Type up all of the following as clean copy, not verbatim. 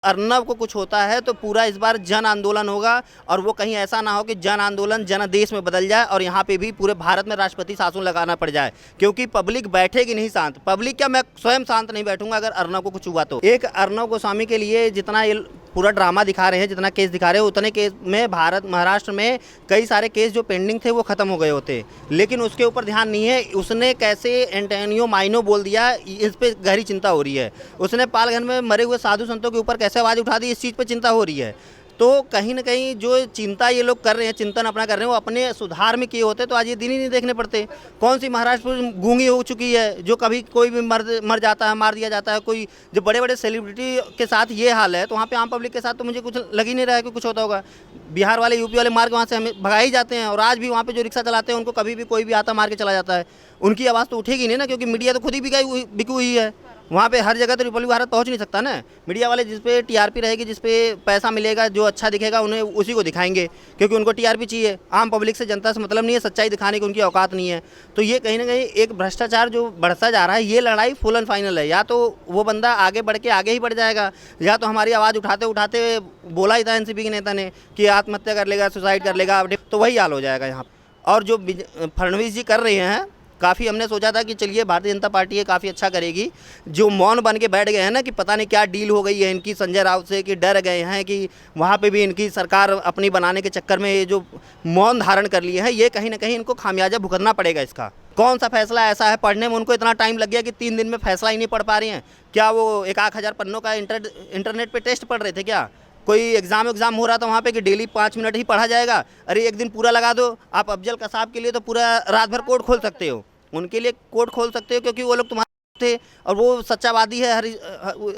अर्नब को कुछ होता है तो पूरा इस बार जन आंदोलन होगा और वो कहीं ऐसा ना हो कि जन आंदोलन जनादेश में बदल जाए और यहाँ पे भी पूरे भारत में राष्ट्रपति शासन लगाना पड़ जाए, क्योंकि पब्लिक बैठेगी नहीं शांत। पब्लिक क्या, मैं स्वयं शांत नहीं बैठूंगा अगर अर्नब को कुछ हुआ तो। एक अर्नब गोस्वामी के लिए जितना ये पूरा ड्रामा दिखा रहे हैं, जितना केस दिखा रहे हैं, उतने केस में महाराष्ट्र में कई सारे केस जो पेंडिंग थे वो खत्म हो गए होते, लेकिन उसके ऊपर ध्यान नहीं है। उसने कैसे एंटोनियो माइनो बोल दिया, इस पे गहरी चिंता हो रही है। उसने पालघर में मरे हुए साधु संतों के ऊपर कैसे आवाज़ उठा दी, इस चीज़ पे चिंता हो रही है। तो कहीं ना कहीं जो चिंता ये लोग कर रहे हैं, चिंतन अपना कर रहे हैं, वो अपने सुधार में किए होते तो आज ये दिन ही नहीं देखने पड़ते। कौन सी महाराष्ट्र गूंगी हो चुकी है, जो कभी कोई भी मर जाता है, मार दिया जाता है। कोई जो बड़े बड़े सेलिब्रिटी के साथ ये हाल है, तो वहाँ पे आम पब्लिक के साथ तो मुझे कुछ लग ही नहीं रहा है कि कुछ होता होगा। बिहार वाले, यूपी वाले मार के वहाँ से हमें भगा ही जाते हैं, और आज भी वहाँ पे जो रिक्शा चलाते हैं उनको कभी भी कोई भी आता मार के चला जाता है। उनकी आवाज़ तो उठेगी नहीं ना, क्योंकि मीडिया तो खुद ही बिकी हुई है। वहाँ पे हर जगह तो रिपब्लिक भारत पहुँच नहीं सकता ना। मीडिया वाले जिस पे टीआरपी रहेगी, जिस पे पैसा मिलेगा, जो अच्छा दिखेगा उन्हें उसी को दिखाएंगे, क्योंकि उनको टीआरपी चाहिए। आम पब्लिक से, जनता से मतलब नहीं है, सच्चाई दिखाने की उनकी औकात नहीं है। तो ये कहीं ना कहीं एक भ्रष्टाचार जो बढ़ता जा रहा है, ये लड़ाई फुल एंड फाइनल है। या तो वो बंदा आगे बढ़ के आगे ही बढ़ जाएगा, या तो हमारी आवाज़ उठाते उठाते बोला ही था एनसीपी के नेता ने कि आत्महत्या कर लेगा, सुसाइड कर लेगा, तो वही हाल हो जाएगा यहाँ। और जो फडणवीस जी कर रहे हैं, काफ़ी हमने सोचा था कि चलिए भारतीय जनता पार्टी ये काफ़ी अच्छा करेगी। जो मौन बन के बैठ गए हैं ना कि पता नहीं क्या डील हो गई है इनकी संजय राउत से, कि डर गए हैं कि वहाँ पे भी इनकी सरकार अपनी बनाने के चक्कर में ये जो मौन धारण कर लिए हैं, ये कहीं ना कहीं इनको खामियाजा भुगतना पड़ेगा इसका। कौन सा फैसला ऐसा है, पढ़ने में उनको इतना टाइम लग गया कि 3 दिन में फैसला ही नहीं पढ़ पा रही हैं। क्या वो 1,000 पन्नों का इंटरनेट पर टेस्ट पढ़ रहे थे क्या? कोई एग्ज़ाम हो रहा था वहाँ पे कि डेली 5 मिनट ही पढ़ा जाएगा? अरे एक दिन पूरा लगा दो। आप अफजल कसाब के लिए तो पूरा रात भर कोर्ट खोल सकते हो, उनके लिए कोर्ट खोल सकते हो, क्योंकि वो लोग तुम्हारे थे और वो सच्चावादी है,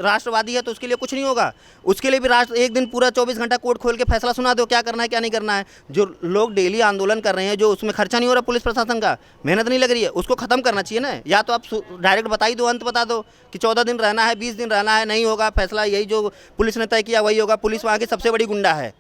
राष्ट्रवादी है, तो उसके लिए कुछ नहीं होगा। उसके लिए भी राष्ट्र एक दिन पूरा 24 घंटा कोर्ट खोल के फैसला सुना दो, क्या करना है क्या नहीं करना है। जो लोग डेली आंदोलन कर रहे हैं, जो उसमें खर्चा नहीं हो रहा पुलिस प्रशासन का, मेहनत नहीं लग रही है, उसको खत्म करना चाहिए ना। या तो आप डायरेक्ट बता ही दो, अंत बता दो कि 14 दिन रहना है, 20 दिन रहना है, नहीं होगा फैसला, यही जो पुलिस ने तय किया वही होगा। पुलिस वहाँ की सबसे बड़ी गुंडा है,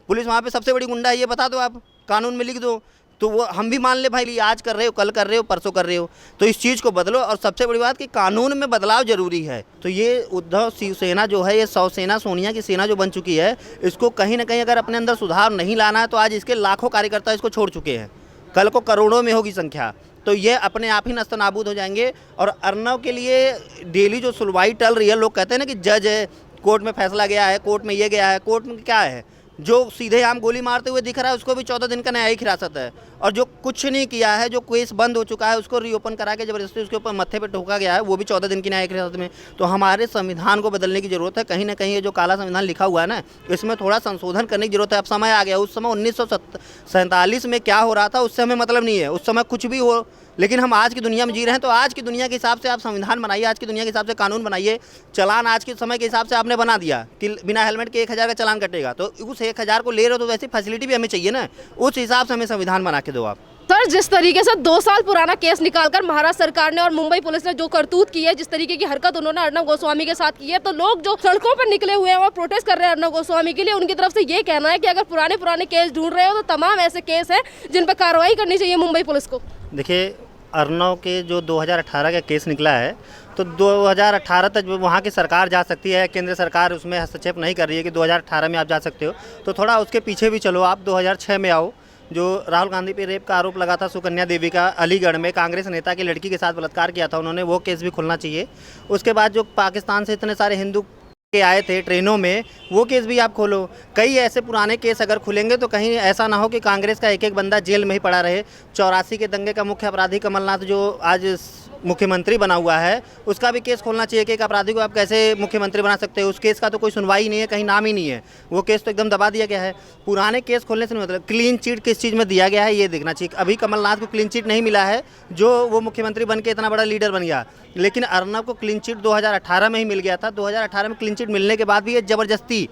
पुलिस वहाँ पर सबसे बड़ी गुंडा है, ये बता दो, आप कानून में लिख दो, तो वो हम भी मान ले भाई, आज कर रहे हो, कल कर रहे हो, परसों कर रहे हो, तो इस चीज़ को बदलो। और सबसे बड़ी बात कि कानून में बदलाव जरूरी है। तो ये उद्धव शिवसेना जो है, ये शिवसेना सोनिया की सेना जो बन चुकी है, इसको कहीं ना कहीं अगर अपने अंदर सुधार नहीं लाना है, तो आज इसके लाखों कार्यकर्ता इसको छोड़ चुके हैं, कल को करोड़ों में होगी संख्या, तो ये अपने आप ही नस्तनाबूद हो जाएंगे। और अर्नब के लिए डेली जो सुनवाई टल रही है, लोग कहते हैं ना कि जज है, कोर्ट में फैसला गया है, कोर्ट में ये गया है, कोर्ट में क्या है? जो सीधे आम गोली मारते हुए दिख रहा है उसको भी 14 दिन का न्यायिक हिरासत है, और जो कुछ नहीं किया है, जो केस बंद हो चुका है, उसको रीओपन करा के जबरदस्ती उसके ऊपर मत्थे पे ठोका गया है, वो भी 14 दिन की न्यायिक हिरासत में। तो हमारे संविधान को बदलने की जरूरत है। कहीं ना कहीं ये जो काला संविधान लिखा हुआ है ना, इसमें थोड़ा संशोधन करने की जरूरत है। अब समय आ गया, उस समय 1947 में क्या हो रहा था उससे हमें मतलब नहीं है, उस समय कुछ भी हो, लेकिन हम आज की दुनिया में जी रहे हैं। तो आज की दुनिया के हिसाब से आप संविधान बनाइए, आज की दुनिया के हिसाब से कानून बनाइए। चलान आज के समय के हिसाब से आपने बना दिया कि बिना हेलमेट के 1,000 का चलान कटेगा, तो उस 1,000 को ले रहे हो तो वैसी फैसिलिटी भी हमें चाहिए ना, उस हिसाब से हमें संविधान बना के दो आप। सर, जिस तरीके से 2 साल पुराना केस निकालकर महाराष्ट्र सरकार ने और मुंबई पुलिस ने जो करतूत की है, जिस तरीके की हरकत उन्होंने अर्नब गोस्वामी के साथ की है, तो लोग जो सड़कों पर निकले हुए हैं और प्रोटेस्ट कर रहे हैं अर्नब गोस्वामी के लिए, उनकी तरफ से ये कहना है कि अगर पुराने केस ढूंढ रहे हो तो तमाम ऐसे केस हैं जिन पर कार्रवाई करनी चाहिए मुंबई पुलिस को। देखिए, अर्नब के जो 2018 का केस निकला है, तो 2018 तक वहाँ की सरकार जा सकती है, केंद्र सरकार उसमें हस्तक्षेप नहीं कर रही है कि 2018 में आप जा सकते हो। तो थोड़ा उसके पीछे भी चलो, आप 2006 में आओ, जो राहुल गांधी पे रेप का आरोप लगा था सुकन्या देवी का, अलीगढ़ में कांग्रेस नेता की लड़की के साथ बलात्कार किया था उन्होंने, वो केस भी खुलना चाहिए। उसके बाद जो पाकिस्तान से इतने सारे हिंदू के आए थे ट्रेनों में, वो केस भी आप खोलो। कई ऐसे पुराने केस अगर खुलेंगे तो कहीं ऐसा ना हो कि कांग्रेस का एक बंदा जेल में ही पड़ा रहे। 84 के दंगे का मुख्य अपराधी कमलनाथ जो आज मुख्यमंत्री बना हुआ है, उसका भी केस खोलना चाहिए कि एक अपराधी को आप कैसे मुख्यमंत्री बना सकते हो। उस केस का तो कोई सुनवाई नहीं है, कहीं नाम ही नहीं है, वो केस तो एकदम दबा दिया गया है। पुराने केस खोलने से नहीं मतलब, क्लीन चिट किस चीज़ में दिया गया है ये देखना चाहिए। अभी कमलनाथ को क्लीन चिट नहीं मिला है, जो वो मुख्यमंत्री बन के इतना बड़ा लीडर बन गया, लेकिन अर्नब को क्लीन चिट 2018 में ही मिल गया था। 2018 में क्लीन चिट मिलने के बाद भी ये ज़बरदस्ती,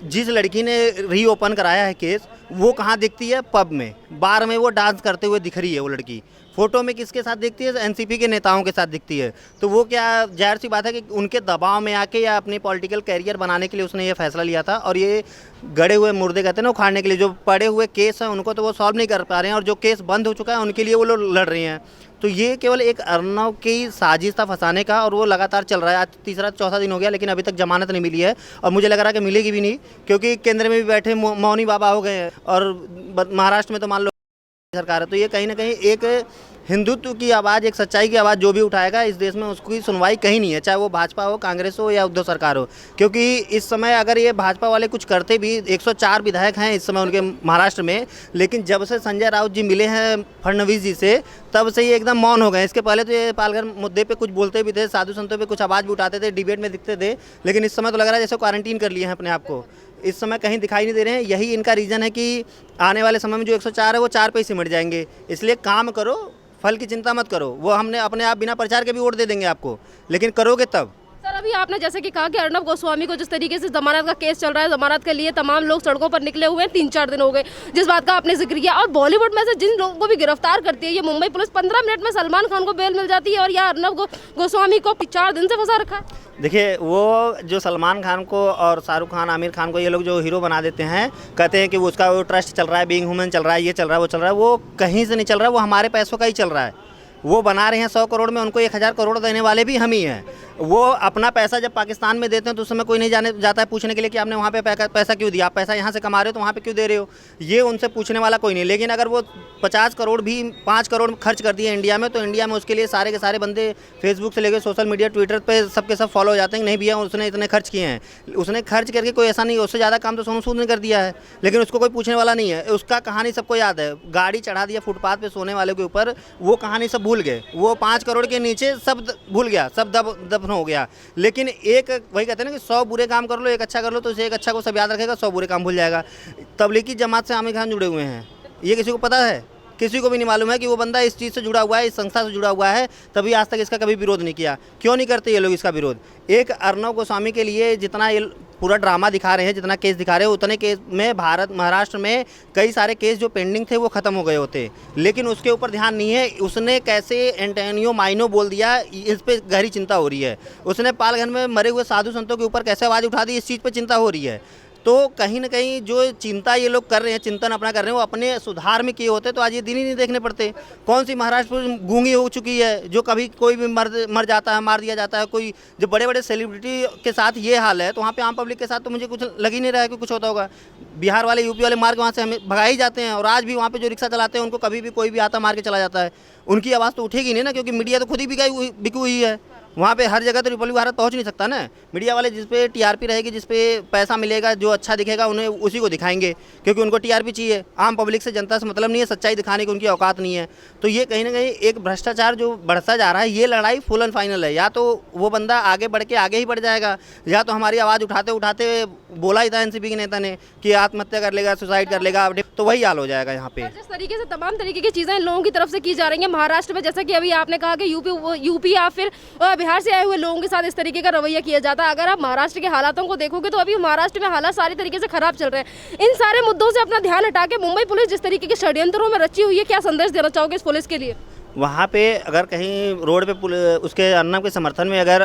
जिस लड़की ने रीओपन कराया है केस, वो कहाँ दिखती है? पब में, बार में वो डांस करते हुए दिख रही है वो लड़की। फोटो में किसके साथ दिखती है? एनसीपी के नेताओं के साथ दिखती है। तो वो क्या, जाहिर सी बात है कि उनके दबाव में आके या अपनी पॉलिटिकल कैरियर बनाने के लिए उसने ये फैसला लिया था। और ये गड़े हुए मुर्दे कहते हैं ना, उखाड़ने के लिए, जो पड़े हुए केस हैं उनको तो वो सॉल्व नहीं कर पा रहे हैं, और जो केस बंद हो चुका है उनके लिए वो लोग लड़ रहे हैं। तो ये केवल एक अर्नव की साजिश था फंसाने का, और वो लगातार चल रहा है। आज तीसरा चौथा दिन हो गया, लेकिन अभी तक जमानत नहीं मिली है, और मुझे लग रहा है कि मिलेगी भी नहीं, क्योंकि केंद्र में भी बैठे मौनी बाबा हो गए हैं, और महाराष्ट्र में तो मान लो सरकार है। तो ये कहीं ना कहीं एक हिंदुत्व की आवाज़, एक सच्चाई की आवाज़ जो भी उठाएगा इस देश में, उसकी सुनवाई कहीं नहीं है, चाहे वो भाजपा हो, कांग्रेस हो या उद्धव सरकार हो। क्योंकि इस समय अगर ये भाजपा वाले कुछ करते भी, 104 विधायक हैं इस समय उनके महाराष्ट्र में, लेकिन जब से संजय राउत जी मिले हैं फडणवीस जी से, तब से ये एकदम मौन हो गए। इसके पहले तो ये पालघर मुद्दे पे कुछ बोलते भी थे, साधु संतों पे कुछ आवाज़ भी उठाते थे, डिबेट में दिखते थे, लेकिन इस समय तो लग रहा है जैसे क्वारंटीन कर लिए हैं अपने आप को, इस समय कहीं दिखाई नहीं दे रहे हैं। यही इनका रीज़न है कि आने वाले समय में जो 104 है वो 4 पे ही सिमट जाएंगे। इसलिए काम करो, फल की चिंता मत करो। वो हमने अपने आप बिना प्रचार के भी वोट दे देंगे आपको, लेकिन करोगे तब। सर, अभी आपने जैसे कि कहा कि अर्नब गोस्वामी को जिस तरीके से जमानत का केस चल रहा है, जमानत के लिए तमाम लोग सड़कों पर निकले हुए हैं, 3-4 दिन हो गए, जिस बात का आपने जिक्र किया। और बॉलीवुड में से जिन लोगों को भी गिरफ्तार करती है ये मुंबई पुलिस, 15 मिनट में सलमान खान को बेल मिल जाती है, और यहाँ अर्नब गोस्वामी को 4 दिन से फंसा रखा है। देखिए, वो जो सलमान खान को और शाहरुख खान, आमिर खान को ये लोग जो हीरो बना देते हैं, कहते हैं कि वो उसका वो ट्रस्ट चल रहा है, बीइंग ह्यूमन चल रहा है, ये चल रहा है, वो चल रहा है, वो कहीं से नहीं चल रहा है, वो हमारे पैसों का ही चल रहा है। वो बना रहे हैं 100 करोड़ में, उनको 1000 करोड़ देने वाले भी हम ही हैं। वो अपना पैसा जब पाकिस्तान में देते हैं तो उस समय कोई नहीं जाता है पूछने के लिए कि आपने वहाँ पे पैसा क्यों दिया, आप पैसा यहाँ से कमा रहे हो तो वहाँ पे क्यों दे रहे हो, ये उनसे पूछने वाला कोई नहीं। लेकिन अगर वो 50 करोड़ भी 5 करोड़ खर्च कर दिए इंडिया में, तो इंडिया में उसके लिए सारे के सारे बंदे फेसबुक से लेकर सोशल मीडिया, ट्विटर पे सबके सब फॉलो हो जाते हैं कि नहीं भैया उसने इतने खर्च किए हैं। उसने खर्च करके कोई ऐसा नहीं, उससे ज़्यादा काम तो सोनू सूद ने कर दिया है, लेकिन उसको कोई पूछने वाला नहीं है। उसका कहानी सबको याद है, गाड़ी चढ़ा दिया फुटपाथ पे सोने वाले के ऊपर, वो कहानी सब भूल गए। वो 5 करोड़ के नीचे सब भूल गया, सब दफन हो गया। लेकिन एक वही कहते हैं ना कि 100 बुरे काम कर लो, एक अच्छा कर लो, तो उसे एक अच्छा को सब याद रखेगा, 100 बुरे काम भूल जाएगा। तबलीगी जमात से आमिर खान जुड़े हुए हैं, ये किसी को पता है? किसी को भी नहीं मालूम है कि वो बंदा इस चीज़ से जुड़ा हुआ है, इस संस्था से जुड़ा हुआ है, तभी आज तक इसका कभी विरोध नहीं किया। क्यों नहीं करते ये लोग इसका विरोध? एक अर्नव गोस्वामी के लिए जितना ये पूरा ड्रामा दिखा रहे हैं, जितना केस दिखा रहे हैं, उतने केस में महाराष्ट्र में कई सारे केस जो पेंडिंग थे वो ख़त्म हो गए होते, लेकिन उसके ऊपर ध्यान नहीं है। उसने कैसे एंटोनियो माइनो बोल दिया, इस पर गहरी चिंता हो रही है। उसने पालघर में मरे हुए साधु संतों के ऊपर कैसे आवाज़ उठा दी, इस चीज़ पर चिंता हो रही है। तो कहीं ना कहीं जो चिंता ये लोग कर रहे हैं, चिंतन अपना कर रहे हैं, वो अपने सुधार में किए होते तो आज ये दिन ही नहीं देखने पड़ते। कौन सी महाराष्ट्र गूंगी हो चुकी है, जो कभी कोई भी मर जाता है, मार दिया जाता है कोई, जो बड़े बड़े सेलिब्रिटी के साथ ये हाल है, तो वहाँ पे आम पब्लिक के साथ तो मुझे कुछ लग ही नहीं रहा है कि कुछ होता होगा। बिहार वाले, यूपी वाले मार के वहाँ से हमें भगा ही जाते हैं, और आज भी वहाँ पे जो रिक्शा चलाते हैं उनको कभी भी कोई भी आता मार के चला जाता है। उनकी आवाज़ तो उठेगी नहीं ना, क्योंकि मीडिया तो खुद ही बिकी हुई है। वहाँ पे हर जगह तो रिपब्लिक भारत पहुँच नहीं सकता ना। मीडिया वाले जिस पे टीआरपी रहेगी, जिस पे पैसा मिलेगा, जो अच्छा दिखेगा उन्हें उसी को दिखाएंगे, क्योंकि उनको टीआरपी चाहिए। आम पब्लिक से, जनता से मतलब नहीं है, सच्चाई दिखाने की उनकी औकात नहीं है। तो ये कहीं ना कहीं एक भ्रष्टाचार जो बढ़ता जा रहा है, ये लड़ाई फुल एंड फाइनल है। या तो वो बंदा आगे बढ़ के आगे ही बढ़ जाएगा, या तो हमारी आवाज़ उठाते उठाते बोला ही था एनसीपी के नेता ने कि आत्महत्या कर लेगा, सुसाइड कर लेगा, तो वही हाल हो जाएगा यहाँ पे। जिस तरीके से तमाम तरीके की चीज़ें इन लोगों की तरफ से की जा रही हैं महाराष्ट्र में, जैसा कि अभी आपने कहा कि यूपी या फिर बिहार से आए हुए लोगों के साथ इस तरीके का रवैया किया जाता है। अगर आप महाराष्ट्र के हालातों को देखोगे तो अभी महाराष्ट्र में हालात सारी तरीके से खराब चल रहे हैं। इन सारे मुद्दों से अपना ध्यान हटा के मुंबई पुलिस जिस तरीके के षड्यंत्रों में रची हुई है, क्या संदेश देना चाहोगे इस पुलिस के लिए? वहाँ पे अगर कहीं रोड पे उसके अर्नब के समर्थन में अगर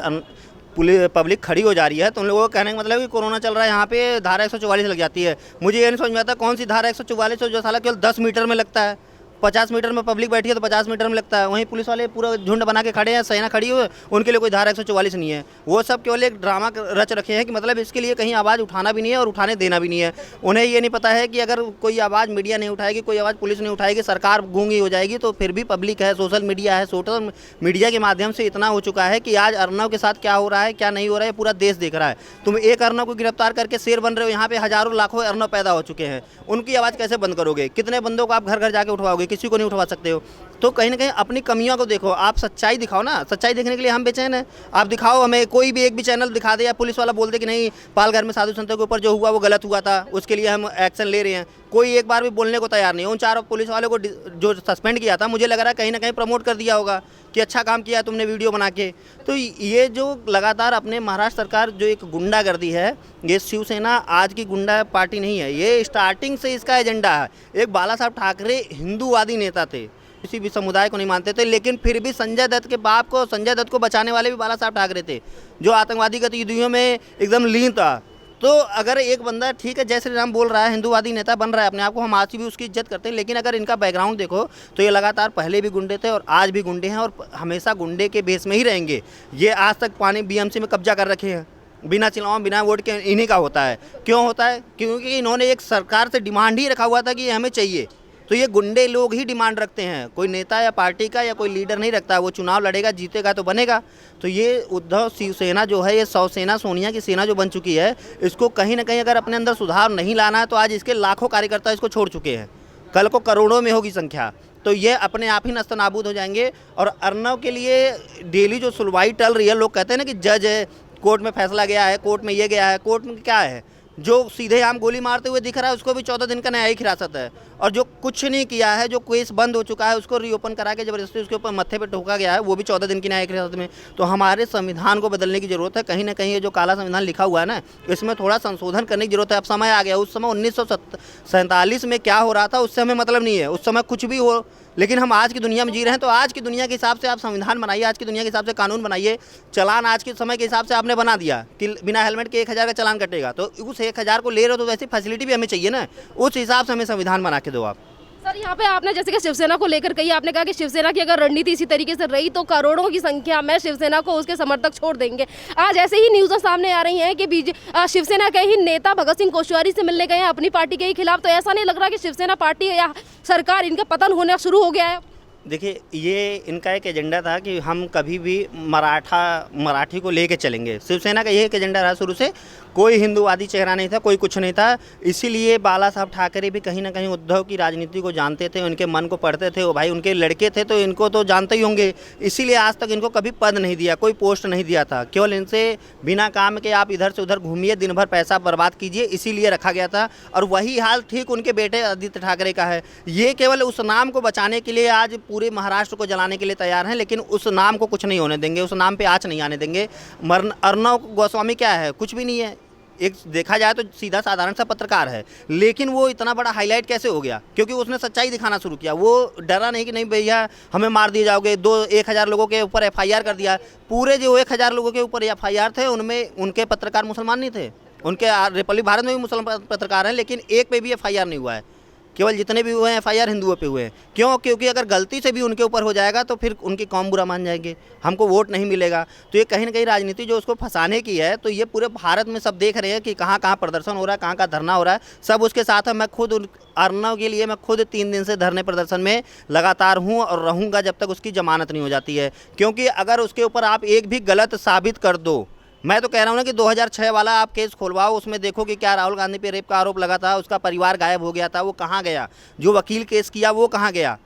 पब्लिक खड़ी हो जा रही है, तो उन लोगों को कहने का मतलब है कि कोरोना चल रहा है, यहाँ पे धारा 144 लग जाती है। मुझे ये नहीं समझ में आता कौन सी धारा 144 जो साला केवल 10 मीटर में लगता है। 50 मीटर में पब्लिक बैठी है तो 50 मीटर में लगता है, वहीं पुलिस वाले पूरा झुंड बना के खड़े हैं, सेना खड़ी हुई, उनके लिए कोई धारा 144 नहीं है। वो सब केवल एक ड्रामा रच रखे हैं कि मतलब इसके लिए कहीं आवाज़ उठाना भी नहीं है और उठाने देना भी नहीं है। उन्हें ये नहीं पता है कि अगर कोई आवाज़ मीडिया नहीं उठाएगी, कोई आवाज़ पुलिस नहीं उठाएगी, सरकार गूंगी हो जाएगी, तो फिर भी पब्लिक है, सोशल मीडिया है, सोशल मीडिया के माध्यम से इतना हो चुका है कि आज अर्नव के साथ क्या हो रहा है, क्या नहीं हो रहा है, पूरा देश देख रहा है। तुम एक अर्नव को गिरफ्तार करके शेर बन रहे हो, यहाँ पे हज़ारों लाखों अर्नव पैदा हो चुके हैं, उनकी आवाज़ कैसे बंद करोगे? कितने बंदों को आप घर घर जाके उठवाओगे? किसी को नहीं उठवा सकते हो। तो कहीं ना कहीं अपनी कमियों को देखो, आप सच्चाई दिखाओ ना। सच्चाई देखने के लिए हम बेचैन हैं। आप दिखाओ हमें, कोई भी एक भी चैनल दिखा दे या पुलिस वाला बोल दे कि नहीं पालघर में साधु संतों के ऊपर जो हुआ वो गलत हुआ था, उसके लिए हम एक्शन ले रहे हैं, कोई एक बार भी बोलने को तैयार नहीं है। उन 4 पुलिस वालों को जो सस्पेंड किया था, मुझे लग रहा है कहीं ना कहीं प्रमोट कर दिया होगा कि अच्छा काम किया तुमने वीडियो बना के। तो ये जो लगातार अपने महाराष्ट्र सरकार जो एक गुंडागर्दी है, ये शिवसेना आज की गुंडा पार्टी नहीं है, ये स्टार्टिंग से इसका एजेंडा है। एक बाला साहब ठाकरे हिंदूवादी नेता थे, किसी भी समुदाय को नहीं मानते थे, लेकिन फिर भी संजय दत्त के बाप को, संजय दत्त को बचाने वाले भी बाला साहब ठाकरे थे, जो आतंकवादी गतिविधियों में एकदम लीन था। तो अगर एक बंदा ठीक है जय श्री राम बोल रहा है, हिंदूवादी नेता बन रहा है अपने आप को, हम आज भी उसकी इज्जत करते हैं, लेकिन अगर इनका बैकग्राउंड देखो तो ये लगातार पहले भी गुंडे थे और आज भी गुंडे हैं और हमेशा गुंडे के बेस में ही रहेंगे। ये आज तक पानी बीएमसी में कब्जा कर रखे हैं, बिना चुनाव बिना वोट के इन्हीं का होता है। क्यों होता है? क्योंकि इन्होंने एक सरकार से डिमांड ही रखा हुआ था कि ये हमें चाहिए, तो ये गुंडे लोग ही डिमांड रखते हैं, कोई नेता या पार्टी का या कोई लीडर नहीं रखता। वो चुनाव लड़ेगा, जीतेगा तो बनेगा। तो ये उद्धव शिवसेना जो है, ये शिवसेना सोनिया की सेना जो बन चुकी है, इसको कहीं ना कहीं अगर अपने अंदर सुधार नहीं लाना है तो आज इसके लाखों कार्यकर्ता इसको छोड़ चुके हैं, कल को करोड़ों में होगी संख्या, तो ये अपने आप ही नस्तनाबूद हो जाएंगे। और अर्नव के लिए डेली जो सुनवाई टल रही है, लोग कहते हैं ना कि जज है, कोर्ट में फैसला गया है, कोर्ट में ये गया है, कोर्ट में क्या है? जो सीधे आम गोली मारते हुए दिख रहा है उसको भी 14 दिन का न्यायिक हिरासत है, और जो कुछ नहीं किया है, जो केस बंद हो चुका है, उसको रीओपन करा के जबरदस्ती उसके ऊपर मत्थे पे ठोका गया है, वो भी 14 दिन की न्यायिक हिरासत में। तो हमारे संविधान को बदलने की जरूरत है। कहीं ना कहीं ये जो काला संविधान लिखा हुआ है ना, इसमें थोड़ा संशोधन करने की जरूरत है। अब समय आ गया। उस समय 1947 में क्या हो रहा था उससे हमें मतलब नहीं है, उस समय कुछ भी हो, लेकिन हम आज की दुनिया में जी रहे हैं। तो आज की दुनिया के हिसाब से आप संविधान बनाइए, आज की दुनिया के हिसाब से कानून बनाइए। चलान आज के समय के हिसाब से आपने बना दिया कि बिना हेलमेट के 1000 का चलान कटेगा, तो उस 1000 को ले रहे हो तो वैसी फैसिलिटी भी हमें चाहिए ना, उस हिसाब से हमें संविधान बना के दो आप। सर यहाँ पे आपने जैसे कि शिवसेना को लेकर कही, आपने कहा कि शिवसेना की अगर रणनीति इसी तरीके से रही तो करोड़ों की संख्या में शिवसेना को उसके समर्थक छोड़ देंगे। आज ऐसे ही न्यूज़ सामने आ रही हैं कि शिवसेना के ही नेता भगत सिंह कोश्यारी से मिलने गए हैं अपनी पार्टी के ही खिलाफ। तो ऐसा नहीं लग रहा कि शिवसेना पार्टी या सरकार इनका पतन होना शुरू हो गया है? देखिए, ये इनका एक एजेंडा था कि हम कभी भी मराठी को लेके चलेंगे। शिवसेना का ये एक एजेंडा रहा शुरू से, कोई हिंदूवादी चेहरा नहीं था, कोई कुछ नहीं था। इसीलिए बाला साहब ठाकरे भी कहीं ना कहीं उद्धव की राजनीति को जानते थे, उनके मन को पढ़ते थे। वो भाई उनके लड़के थे तो इनको तो जानते ही होंगे। इसीलिए आज तक इनको कभी पद नहीं दिया, कोई पोस्ट नहीं दिया था। केवल इनसे बिना काम के आप इधर से उधर घूमिए, दिन भर पैसा बर्बाद कीजिए, इसीलिए रखा गया था। और वही हाल ठीक उनके बेटे आदित्य ठाकरे का है। ये केवल उस नाम को बचाने के लिए आज पूरे महाराष्ट्र को जलाने के लिए तैयार हैं, लेकिन उस नाम को कुछ नहीं होने देंगे, उस नाम पे आँच नहीं आने देंगे। अर्नव गोस्वामी क्या है? कुछ भी नहीं है। एक देखा जाए तो सीधा साधारण सा पत्रकार है, लेकिन वो इतना बड़ा हाईलाइट कैसे हो गया? क्योंकि उसने सच्चाई दिखाना शुरू किया। वो डरा नहीं कि नहीं भैया हमें मार दिए जाओगे। 1000 लोगों के ऊपर FIR कर दिया। पूरे जो 1000 लोगों के ऊपर FIR थे उनमें उनके पत्रकार मुसलमान नहीं थे। उनके रिपब्लिक भारत में भी मुसलमान पत्रकार हैं, लेकिन एक पे भी FIR नहीं हुआ है। केवल जितने भी हुए हैं FIR हिंदुओं पे हुए हैं। क्यों? क्योंकि अगर गलती से भी उनके ऊपर हो जाएगा तो फिर उनकी कौम बुरा मान जाएंगे, हमको वोट नहीं मिलेगा। तो ये कहीं ना कहीं राजनीति जो उसको फंसाने की है, तो ये पूरे भारत में सब देख रहे हैं कि कहाँ कहाँ प्रदर्शन हो रहा है, कहाँ कहाँ धरना हो रहा है, सब उसके साथ है। मैं खुद अर्नव के लिए मैं खुद 3 दिन से धरने प्रदर्शन में लगातार हूँ और रहूँगा जब तक उसकी जमानत नहीं हो जाती है। क्योंकि अगर उसके ऊपर आप एक भी गलत साबित कर दो, मैं तो कह रहा हूँ ना कि 2006 वाला आप केस खोलवाओ, उसमें देखो कि क्या राहुल गांधी पे रेप का आरोप लगा था, उसका परिवार गायब हो गया था, वो कहाँ गया? जो वकील केस किया वो कहाँ गया?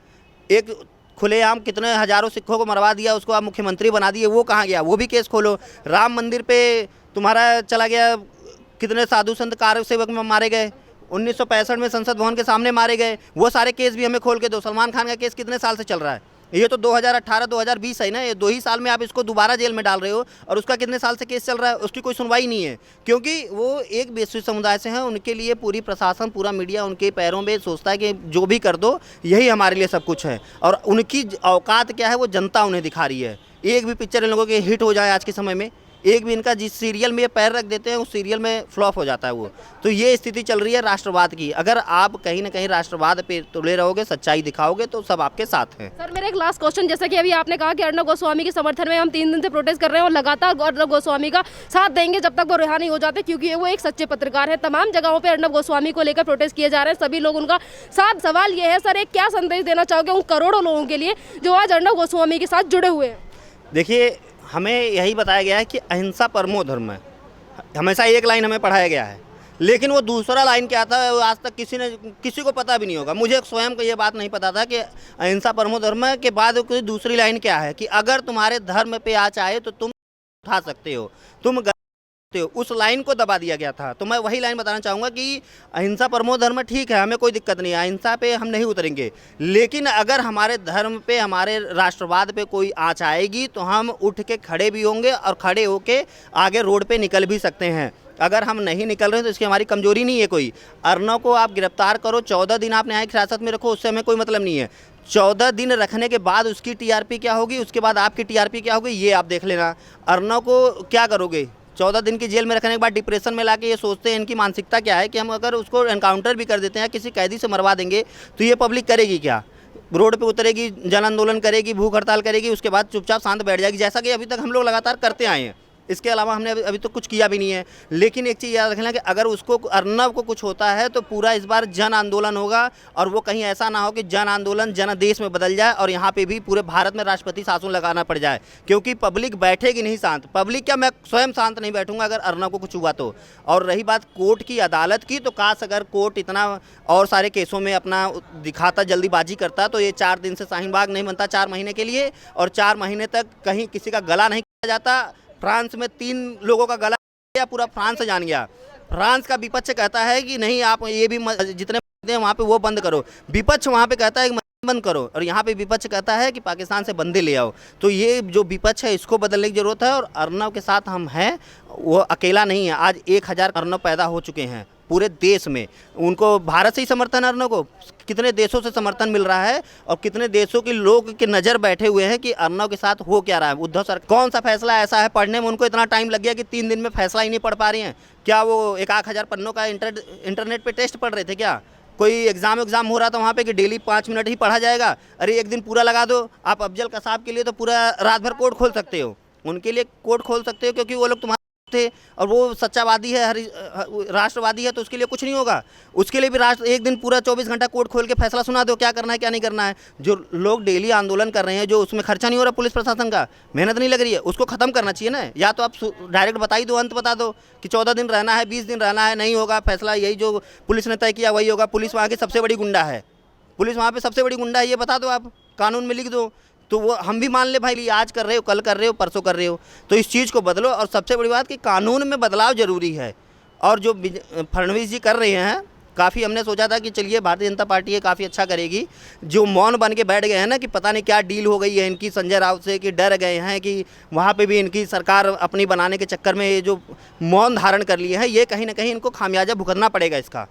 एक खुलेआम कितने हजारों सिखों को मरवा दिया, उसको आप मुख्यमंत्री बना दिए, वो कहाँ गया? वो भी केस खोलो। राम मंदिर पे तुम्हारा चला गया, कितने साधु संत कार सेवक में मारे गए, 1965 में संसद भवन के सामने मारे गए, वो सारे केस भी हमें खोल के दो। सलमान खान का केस कितने साल से चल रहा है? ये तो 2018-2020 है ना, ये 2 ही साल में आप इसको दोबारा जेल में डाल रहे हो, और उसका कितने साल से केस चल रहा है, उसकी कोई सुनवाई नहीं है। क्योंकि वो एक बेसिक समुदाय से हैं, उनके लिए पूरी प्रशासन, पूरा मीडिया उनके पैरों में सोचता है कि जो भी कर दो यही हमारे लिए सब कुछ है, और उनकी औकात क्या है वो जनता उन्हें दिखा रही है। एक भी पिक्चर इन लोगों के हिट हो जाए आज के समय में, एक भी इनका जिस सीरियल में ये पैर रख देते हैं उस सीरियल में फ्लॉप हो जाता है वो। तो ये स्थिति चल रही है राष्ट्रवाद की। अगर आप कहीं ना कहीं राष्ट्रवाद पे तुले रहोगे, सच्चाई दिखाओगे, तो सब आपके साथ हैं। सर मेरा एक लास्ट क्वेश्चन, जैसे कि अभी आपने कहा कि अर्नव गोस्वामी के समर्थन में हम 3 दिन से प्रोटेस्ट कर रहे हैं और लगातार अर्नव गोस्वामी का साथ देंगे जब तक वो रिहा नहीं हो जाते, क्योंकि वो एक सच्चे पत्रकार है। तमाम जगहों पर अर्नव गोस्वामी को लेकर प्रोटेस्ट किए जा रहे हैं, सभी लोग उनका साथ। सवाल ये है सर, एक क्या संदेश देना चाहोगे उन करोड़ों लोगों के लिए जो आज अर्नव गोस्वामी के साथ जुड़े हुए हैं? देखिए, हमें यही बताया गया है कि अहिंसा परमो धर्म है। हमेशा एक लाइन हमें पढ़ाया गया है, लेकिन वो दूसरा लाइन क्या था आज तक किसी को पता भी नहीं होगा। मुझे स्वयं को ये बात नहीं पता था कि अहिंसा परमो धर्म के बाद कोई दूसरी लाइन क्या है, कि अगर तुम्हारे धर्म पे आँच आए तो तुम उठा सकते हो, तुम उस लाइन को दबा दिया गया था। तो मैं वही लाइन बताना चाहूँगा कि अहिंसा परमो धर्म ठीक है, हमें कोई दिक्कत नहीं है, अहिंसा पे हम नहीं उतरेंगे, लेकिन अगर हमारे धर्म पे, हमारे राष्ट्रवाद पे कोई आँच आएगी तो हम उठ के खड़े भी होंगे और खड़े होके आगे रोड पे निकल भी सकते हैं। अगर हम नहीं निकल रहे हैं तो इसकी हमारी कमजोरी नहीं है कोई। अर्नव को आप गिरफ्तार करो, 14 दिन आप न्यायिक हिरासत में रखो, उससे हमें कोई मतलब नहीं है। 14 दिन रखने के बाद उसकी टीआरपी क्या होगी, उसके बाद आपकी टीआरपी क्या होगी, ये आप देख लेना। अर्नव को क्या करोगे 14 दिन की जेल में रखने के बाद? डिप्रेशन में लाके ये सोचते हैं, इनकी मानसिकता क्या है कि हम अगर उसको एनकाउंटर भी कर देते हैं, किसी कैदी से मरवा देंगे तो ये पब्लिक करेगी क्या? रोड पे उतरेगी, जन आंदोलन करेगी, भूख हड़ताल करेगी, उसके बाद चुपचाप शांत बैठ जाएगी, जैसा कि अभी तक हम लोग लगातार करते आए हैं। इसके अलावा हमने अभी तो कुछ किया भी नहीं है। लेकिन एक चीज़ याद रखना कि अगर उसको, अर्नव को कुछ होता है तो पूरा इस बार जन आंदोलन होगा, और वो कहीं ऐसा ना हो कि जन आंदोलन जनादेश में बदल जाए और यहाँ पे भी पूरे भारत में राष्ट्रपति शासन लगाना पड़ जाए, क्योंकि पब्लिक बैठेगी नहीं शांत। पब्लिक क्या, मैं स्वयं शांत नहीं बैठूंगा अगर अर्नव को कुछ हुआ तो। और रही बात कोर्ट की, अदालत की, तो काश अगर कोर्ट इतना और सारे केसों में अपना दिखाता, जल्दीबाजी करता, तो ये 4 दिन से शाहीन बाग नहीं बनता 4 महीने के लिए, और 4 महीने तक कहीं किसी का गला नहीं काटा जाता। फ्रांस में 3 लोगों का गला गया, पूरा फ्रांस जान गया। फ्रांस का विपक्ष कहता है कि नहीं, आप ये भी जितने हैं वहाँ पे वो बंद करो, विपक्ष वहाँ पे कहता है कि बंद करो, और यहाँ पे विपक्ष कहता है कि पाकिस्तान से बंदे ले आओ। तो ये जो विपक्ष है इसको बदलने की जरूरत है, और अर्नव के साथ हम हैं, वो अकेला नहीं है। आज 1000 अर्नव पैदा हो चुके हैं पूरे देश में। उनको भारत से ही समर्थन, अर्नव को कितने देशों से समर्थन मिल रहा है, और कितने देशों के लोग के नज़र बैठे हुए हैं कि अर्नव के साथ हो क्या रहा है। उद्धव सरकार कौन सा फैसला ऐसा है, पढ़ने में उनको इतना टाइम लग गया कि 3 दिन में फैसला ही नहीं पढ़ पा रही हैं। क्या वो 1000 पन्नों का इंटरनेट पे टेस्ट पढ़ रहे थे क्या? कोई एग्ज़ाम हो रहा था वहाँ पे कि डेली 5 मिनट ही पढ़ा जाएगा? अरे एक दिन पूरा लगा दो। आप अफजल कसाब के लिए तो पूरा रात भर कोर्ट खोल सकते हो, उनके लिए कोर्ट खोल सकते हो, क्योंकि वो लोग तुम्हारे थे, और वो सच्चावादी है, राष्ट्रवादी है, तो उसके लिए कुछ नहीं होगा। उसके लिए भी राष्ट्र एक दिन पूरा 24 घंटा कोर्ट खोल के फैसला सुना दो, क्या करना है क्या नहीं करना है। जो लोग डेली आंदोलन कर रहे हैं, जो उसमें खर्चा नहीं हो रहा पुलिस प्रशासन का, मेहनत नहीं लग रही है, उसको ख़त्म करना चाहिए ना। या तो आप डायरेक्ट बता ही दो, अंत बता दो कि 14 दिन रहना है, 20 दिन रहना है, नहीं होगा फैसला, यही जो पुलिस ने तय किया वही होगा। पुलिस वहाँ की सबसे बड़ी गुंडा है, पुलिस वहाँ पर सबसे बड़ी गुंडा है, ये बता दो, आप कानून में लिख दो, तो वो हम भी मान ले भाई, आज कर रहे हो, कल कर रहे हो, परसों कर रहे हो, तो इस चीज़ को बदलो। और सबसे बड़ी बात कि कानून में बदलाव जरूरी है। और जो फडणवीस जी कर रहे हैं, काफ़ी हमने सोचा था कि चलिए भारतीय जनता पार्टी ये काफ़ी अच्छा करेगी। जो मौन बन के बैठ गए हैं ना कि पता नहीं क्या डील हो गई है इनकी संजय राउत से, कि डर गए हैं कि वहाँ पे भी इनकी सरकार अपनी बनाने के चक्कर में ये जो मौन धारण कर लिए हैं, ये कहीं ना कहीं इनको खामियाजा भुगतना पड़ेगा इसका।